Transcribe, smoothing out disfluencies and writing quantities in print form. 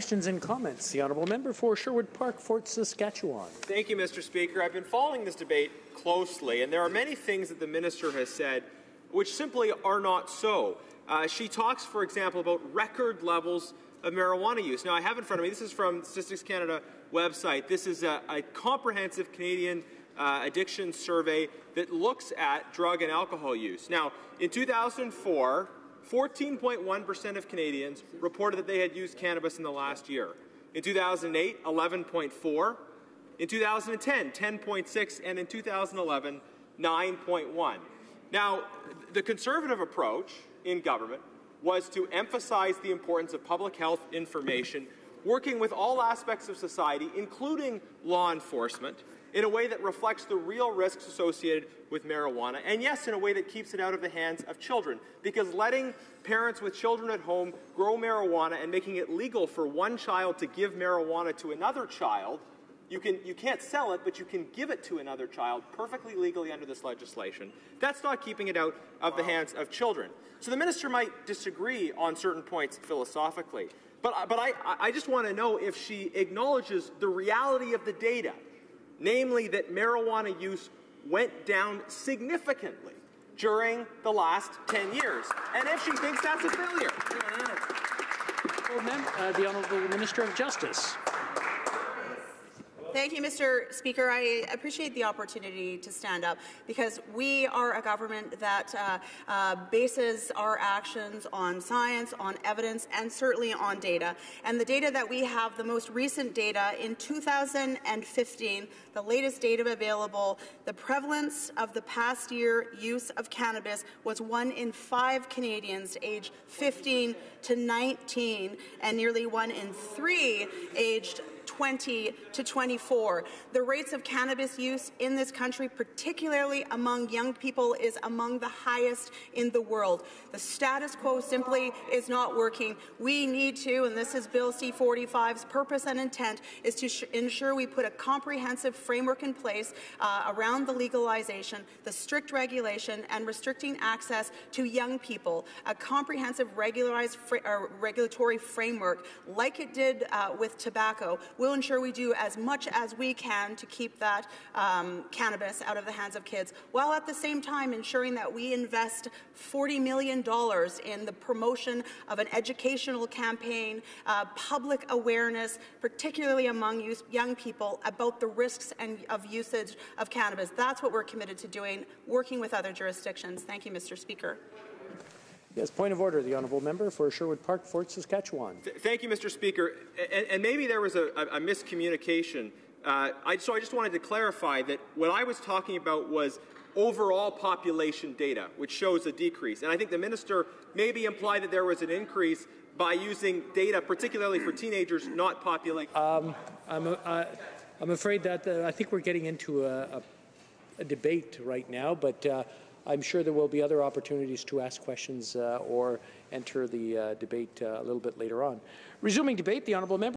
Questions and comments. The Honourable Member for Sherwood Park, Fort Saskatchewan. Thank you, Mr. Speaker. I've been following this debate closely, and there are many things that the minister has said which simply are not so. She talks, for example, about record levels of marijuana use. Now, I have in front of me, this is from Statistics Canada website. This is a comprehensive Canadian addiction survey that looks at drug and alcohol use. Now, in 2004, 14.1% of Canadians reported that they had used cannabis in the last year. In 2008, 11.4%. In 2010, 10.6%. And in 2011, 9.1%. Now, the Conservative approach in government was to emphasize the importance of public health information, working with all aspects of society, including law enforcement, in a way that reflects the real risks associated with marijuana, and yes, in a way that keeps it out of the hands of children. Because letting parents with children at home grow marijuana and making it legal for one child to give marijuana to another child, you can't sell it, but you can give it to another child perfectly legally under this legislation. That's not keeping it out of the hands of children. So the minister might disagree on certain points philosophically, but I just want to know if she acknowledges the reality of the data, namely that marijuana use went down significantly during the last 10 years, and if she thinks that's a failure. The Honourable Minister of Justice. Thank you, Mr. Speaker. I appreciate the opportunity to stand up because we are a government that bases our actions on science, on evidence, and certainly on data. And the data that we have, the most recent data, in 2015, the latest data available, the prevalence of the past year use of cannabis was 1 in 5 Canadians aged 15 to 19 and nearly 1 in 3 aged 20 to 24. The rates of cannabis use in this country, particularly among young people, is among the highest in the world. The status quo simply is not working. We need to, and this is Bill C-45's purpose and intent, is to ensure we put a comprehensive framework in place around the legalization, the strict regulation, and restricting access to young people. A comprehensive regulatory framework, like it did with tobacco, will ensure we do as much as we can to keep that cannabis out of the hands of kids, while at the same time ensuring that we invest $40 million in the promotion of an educational campaign, public awareness, particularly among young people, about the risks of usage of cannabis. That's what we're committed to doing, working with other jurisdictions. Thank you, Mr. Speaker. Yes, point of order. The Honourable Member for Sherwood Park, Fort Saskatchewan. Thank you, Mr. Speaker. And maybe there was a miscommunication. I just wanted to clarify that what I was talking about was overall population data, which shows a decrease. And I think the minister maybe implied that there was an increase by using data, particularly for teenagers, not population. I'm afraid that I think we're getting into a debate right now, but I'm sure there will be other opportunities to ask questions or enter the debate a little bit later on. Resuming debate, the Honourable Member.